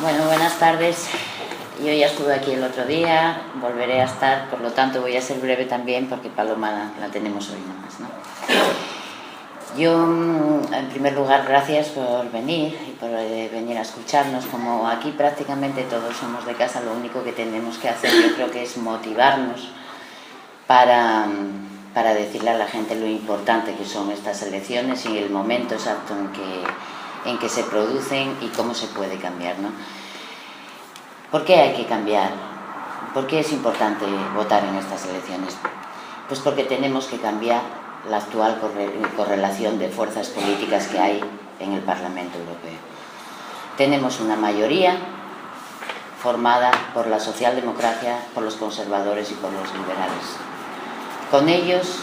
Bueno, buenas tardes. Yo ya estuve aquí el otro día, volveré a estar, por lo tanto voy a ser breve también porque Paloma la tenemos hoy nomás, ¿no? Yo, en primer lugar, gracias por venir y por venir a escucharnos. Como aquí prácticamente todos somos de casa, lo único que tenemos que hacer yo creo que es motivarnos para decirle a la gente lo importante que son estas elecciones y el momento exacto en que se producen y cómo se puede cambiar, ¿no? ¿Por qué hay que cambiar? ¿Por qué es importante votar en estas elecciones? Pues porque tenemos que cambiar la actual correlación de fuerzas políticas que hay en el Parlamento Europeo. Tenemos una mayoría formada por la socialdemocracia, por los conservadores y por los liberales. Con ellos,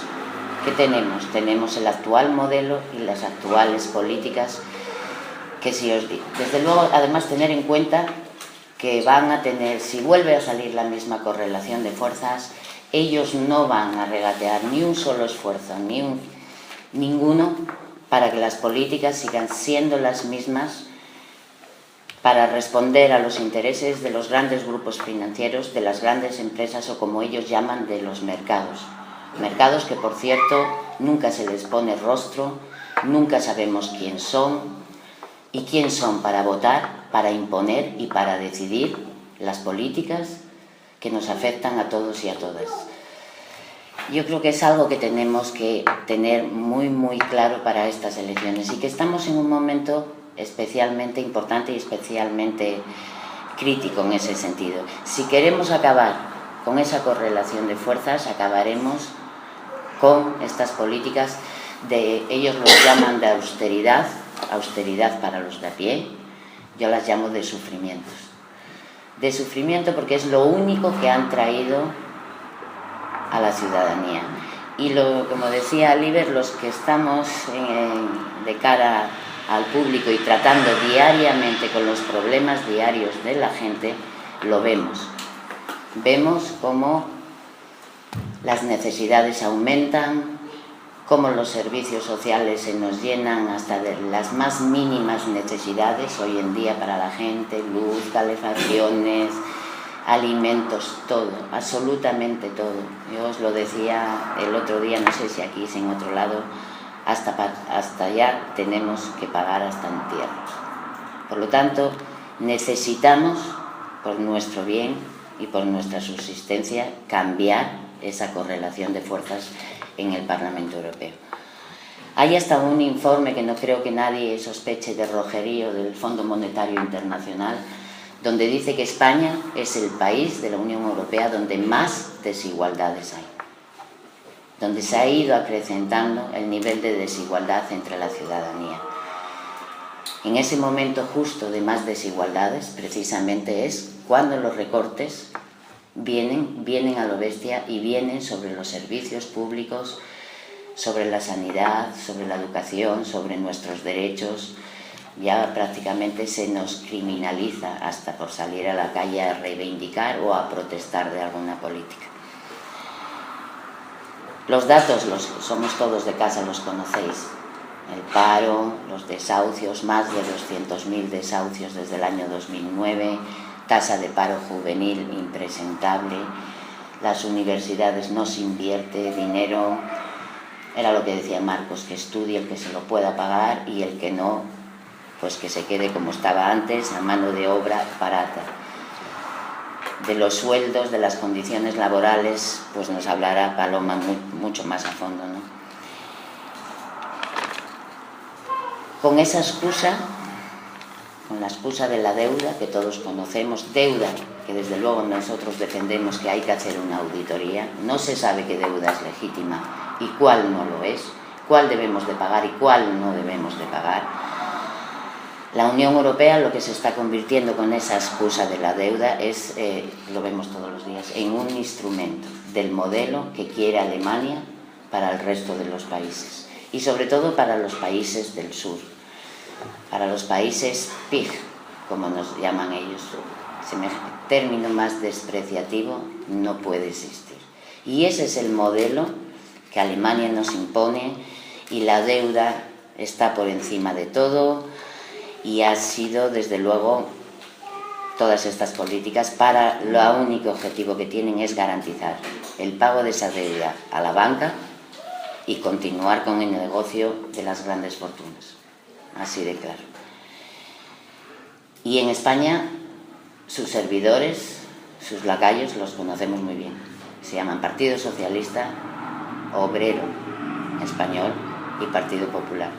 ¿qué tenemos? Tenemos el actual modelo y las actuales políticas que, si os digo, desde luego, además tener en cuenta que van a tener, si vuelve a salir la misma correlación de fuerzas, ellos no van a regatear ni un solo esfuerzo, ninguno, para que las políticas sigan siendo las mismas para responder a los intereses de los grandes grupos financieros, de las grandes empresas o, como ellos llaman, de los mercados. Mercados que, por cierto, nunca se les pone rostro, nunca sabemos quién son y quién son para votar, para imponer y para decidir las políticas que nos afectan a todos y a todas. Yo creo que es algo que tenemos que tener muy, muy claro para estas elecciones y que estamos en un momento especialmente importante y especialmente crítico en ese sentido. Si queremos acabar con esa correlación de fuerzas, acabaremos con estas políticas ellos los llaman de austeridad para los de a pie, yo las llamo de sufrimientos. De sufrimiento porque es lo único que han traído a la ciudadanía. Y como decía Liber, los que estamos de cara al público y tratando diariamente con los problemas diarios de la gente, lo vemos. Vemos cómo las necesidades aumentan, cómo los servicios sociales se nos llenan hasta de las más mínimas necesidades hoy en día para la gente: luz, calefacciones, alimentos, todo, absolutamente todo. Yo os lo decía el otro día, no sé si aquí, si en otro lado, hasta ya tenemos que pagar hasta entierros. Por lo tanto, necesitamos, por nuestro bien y por nuestra subsistencia, cambiar esa correlación de fuerzas en el Parlamento Europeo. Hay hasta un informe que no creo que nadie sospeche de rojerío del Fondo Monetario Internacional, donde dice que España es el país de la Unión Europea donde más desigualdades hay, donde se ha ido acrecentando el nivel de desigualdad entre la ciudadanía. En ese momento justo de más desigualdades, precisamente es cuando los recortes vienen a lo bestia y vienen sobre los servicios públicos, sobre la sanidad, sobre la educación, sobre nuestros derechos. Ya prácticamente se nos criminaliza hasta por salir a la calle a reivindicar o a protestar de alguna política. Los datos somos todos de casa, los conocéis. El paro, los desahucios, más de 200.000 desahucios desde el año 2009, tasa de paro juvenil impresentable, las universidades no se invierte dinero, era lo que decía Marcos, que estudie el que se lo pueda pagar y el que no, pues que se quede como estaba antes, a mano de obra barata. De los sueldos, de las condiciones laborales, pues nos hablará Paloma mucho más a fondo, ¿no? Con esa excusa, con la excusa de la deuda que todos conocemos, deuda que desde luego nosotros defendemos que hay que hacer una auditoría, no se sabe qué deuda es legítima y cuál no lo es, cuál debemos de pagar y cuál no debemos de pagar. La Unión Europea lo que se está convirtiendo con esa excusa de la deuda es, lo vemos todos los días, en un instrumento del modelo que quiere Alemania para el resto de los países y sobre todo para los países del sur, para los países PIG, como nos llaman ellos. Término más despreciativo no puede existir. Y ese es el modelo que Alemania nos impone, y la deuda está por encima de todo, y ha sido, desde luego, todas estas políticas para lo único objetivo que tienen es garantizar el pago de esa deuda a la banca y continuar con el negocio de las grandes fortunas. Así de claro. Y en España, sus servidores, sus lacayos, los conocemos muy bien. Se llaman Partido Socialista, Obrero Español y Partido Popular.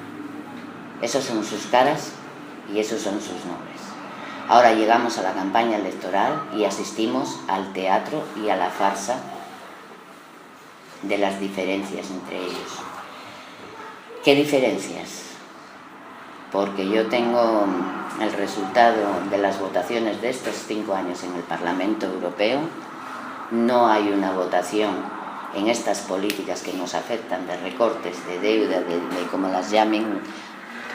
Esos son sus caras y esos son sus nombres. Ahora llegamos a la campaña electoral y asistimos al teatro y a la farsa de las diferencias entre ellos. ¿Qué diferencias? Porque yo tengo el resultado de las votaciones de estos 5 años en el Parlamento Europeo. No hay una votación en estas políticas que nos afectan de recortes, de deuda, de como las llamen,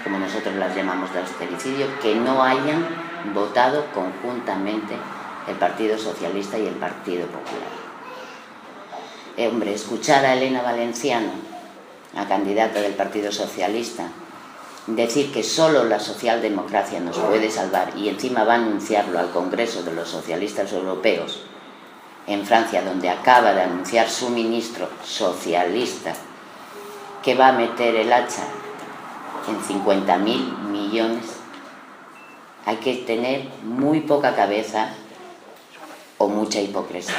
como nosotros las llamamos de austericidio, que no hayan votado conjuntamente el Partido Socialista y el Partido Popular. Hombre, escuchar a Elena Valenciano, la candidata del Partido Socialista, decir que solo la socialdemocracia nos puede salvar, y encima va a anunciarlo al Congreso de los Socialistas Europeos en Francia, donde acaba de anunciar su ministro socialista que va a meter el hacha en 50.000 millones, hay que tener muy poca cabeza o mucha hipocresía,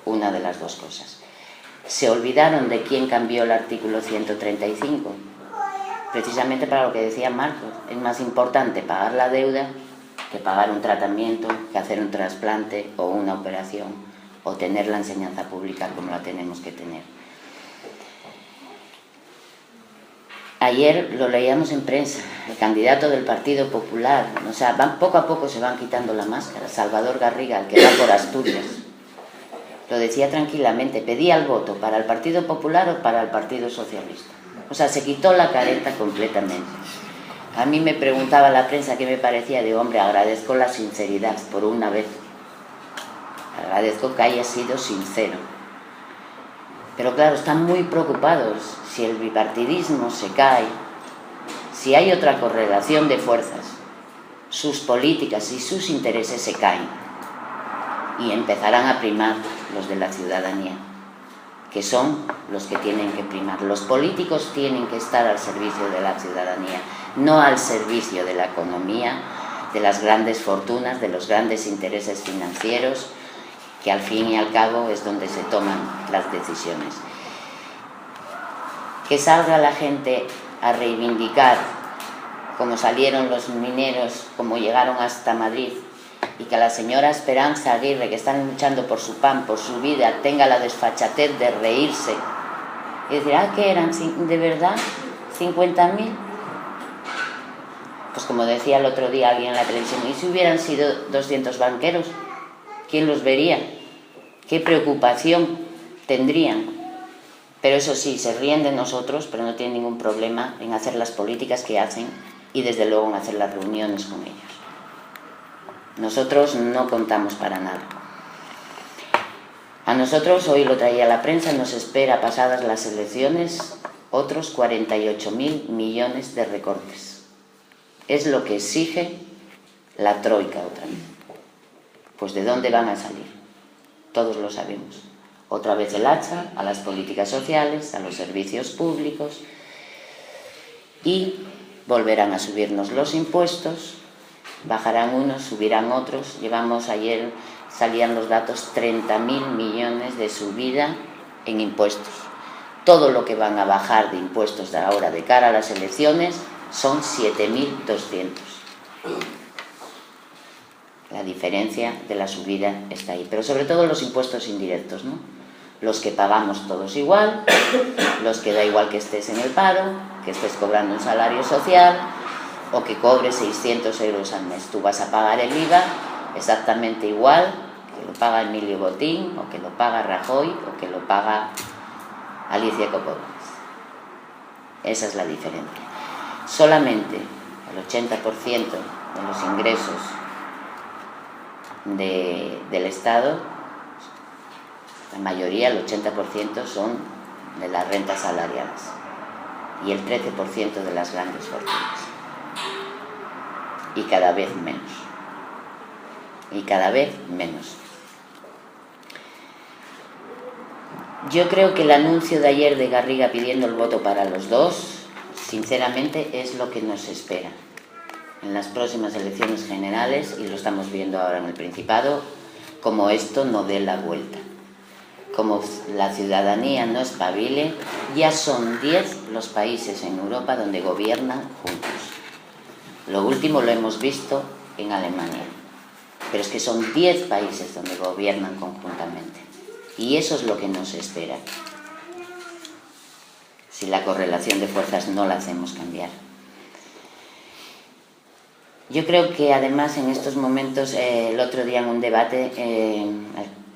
una de las dos cosas. Se olvidaron de quién cambió el artículo 135, precisamente para lo que decía Marcos. Es más importante pagar la deuda que pagar un tratamiento, que hacer un trasplante o una operación, o tener la enseñanza pública como la tenemos que tener. Ayer lo leíamos en prensa, el candidato del Partido Popular, o sea, poco a poco se van quitando la máscara, Salvador Garriga, el que va por Asturias, lo decía tranquilamente, pedía el voto para el Partido Popular o para el Partido Socialista. O sea, se quitó la careta completamente. A mí me preguntaba la prensa qué me parecía, de hombre, agradezco la sinceridad, por una vez. Agradezco que haya sido sincero. Pero claro, están muy preocupados si el bipartidismo se cae, si hay otra correlación de fuerzas, sus políticas y sus intereses se caen y empezarán a primar los de la ciudadanía, que son los que tienen que primar. Los políticos tienen que estar al servicio de la ciudadanía, no al servicio de la economía, de las grandes fortunas, de los grandes intereses financieros, que al fin y al cabo es donde se toman las decisiones. Que salga la gente a reivindicar, como salieron los mineros, como llegaron hasta Madrid, y que la señora Esperanza Aguirre, que están luchando por su pan, por su vida, tenga la desfachatez de reírse y decir, ¿qué eran? ¿De verdad? ¿50.000? Pues como decía el otro día alguien en la televisión, ¿y si hubieran sido 200 banqueros? ¿Quién los vería? ¿Qué preocupación tendrían? Pero eso sí, se ríen de nosotros, pero no tienen ningún problema en hacer las políticas que hacen y desde luego en hacer las reuniones con ellos. Nosotros no contamos para nada. A nosotros, hoy lo traía la prensa, nos espera, pasadas las elecciones, otros 48.000 millones de recortes. Es lo que exige la troika otra vez. Pues ¿de dónde van a salir? Todos lo sabemos. Otra vez el hacha a las políticas sociales, a los servicios públicos, y volverán a subirnos los impuestos, bajarán unos, subirán otros. Llevamos, ayer salían los datos, 30.000 millones de subida en impuestos. Todo lo que van a bajar de impuestos de ahora de cara a las elecciones son 7.200. La diferencia de la subida está ahí, pero sobre todo los impuestos indirectos, ¿no? Los que pagamos todos igual, los que da igual que estés en el paro, que estés cobrando un salario social o que cobres 600 euros al mes. Tú vas a pagar el IVA exactamente igual que lo paga Emilio Botín, o que lo paga Rajoy, o que lo paga Alicia Coppola. Esa es la diferencia. Solamente el 80% de los ingresos del Estado, La mayoría, el 80%, son de las rentas salariales y el 13% de las grandes fortunas. Y cada vez menos. Y cada vez menos. Yo creo que el anuncio de ayer de Garriga pidiendo el voto para los dos, sinceramente, es lo que nos espera en las próximas elecciones generales, y lo estamos viendo ahora en el Principado, como esto no dé la vuelta. Como la ciudadanía no espabile, ya son 10 los países en Europa donde gobiernan juntos. Lo último lo hemos visto en Alemania, pero es que son 10 países donde gobiernan conjuntamente. Y eso es lo que nos espera, si la correlación de fuerzas no la hacemos cambiar. Yo creo que además en estos momentos, el otro día en un debate,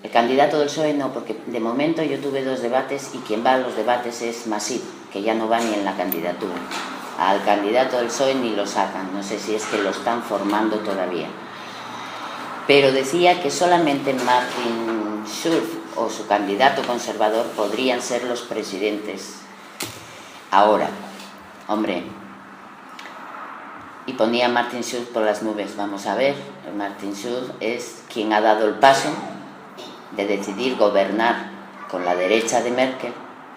el candidato del PSOE no, porque de momento yo tuve 2 debates y quien va a los debates es Masip, que ya no va ni en la candidatura. Al candidato del PSOE ni lo sacan, no sé si es que lo están formando todavía. Pero decía que solamente Martin Schulz o su candidato conservador podrían ser los presidentes ahora. Hombre, y ponía a Martin Schulz por las nubes. Vamos a ver, Martin Schulz es quien ha dado el paso de decidir gobernar con la derecha de Merkel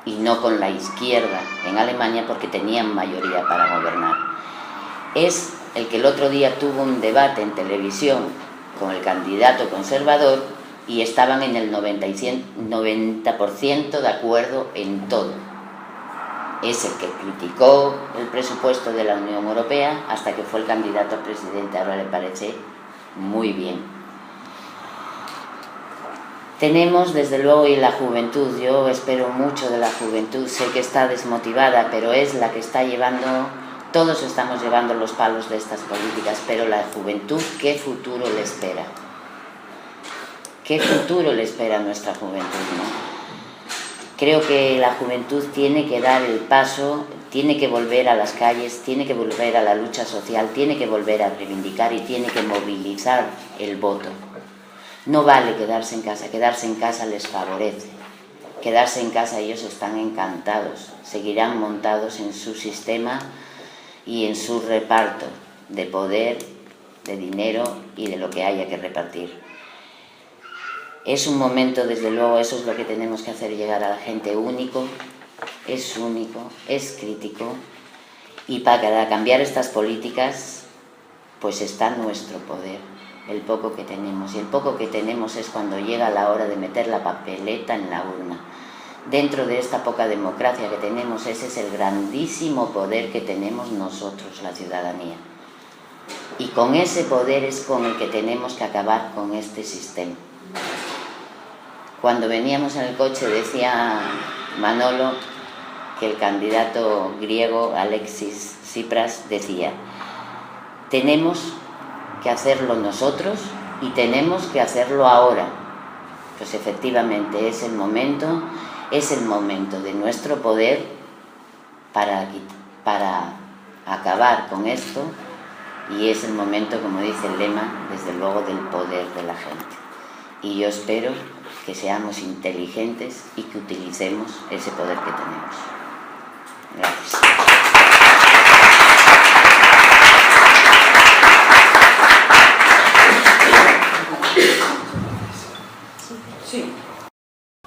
y no con la izquierda en Alemania, porque tenían mayoría para gobernar. Es el que el otro día tuvo un debate en televisión con el candidato conservador y estaban en el 90% de acuerdo en todo. Es el que criticó el presupuesto de la Unión Europea hasta que fue el candidato a presidente. Ahora le parece muy bien. Tenemos desde luego y la juventud, yo espero mucho de la juventud, sé que está desmotivada, pero es la que está llevando, todos estamos llevando los palos de estas políticas, pero la juventud, ¿qué futuro le espera? ¿Qué futuro le espera a nuestra juventud, no? Creo que la juventud tiene que dar el paso, tiene que volver a las calles, tiene que volver a la lucha social, tiene que volver a reivindicar y tiene que movilizar el voto. No vale quedarse en casa les favorece. Quedarse en casa ellos están encantados, seguirán montados en su sistema y en su reparto de poder, de dinero y de lo que haya que repartir. Es un momento, desde luego, eso es lo que tenemos que hacer llegar a la gente, único, es crítico, y para cambiar estas políticas, pues está nuestro poder, el poco que tenemos, y el poco que tenemos es cuando llega la hora de meter la papeleta en la urna. Dentro de esta poca democracia que tenemos, ese es el grandísimo poder que tenemos nosotros, la ciudadanía. Y con ese poder es con el que tenemos que acabar con este sistema. Cuando veníamos en el coche decía Manolo que el candidato griego Alexis Tsipras decía: tenemos que hacerlo nosotros y tenemos que hacerlo ahora. Pues efectivamente es el momento de nuestro poder para acabar con esto, y es el momento, como dice el lema, desde luego, del poder de la gente. Y yo espero que seamos inteligentes y que utilicemos ese poder que tenemos. Gracias.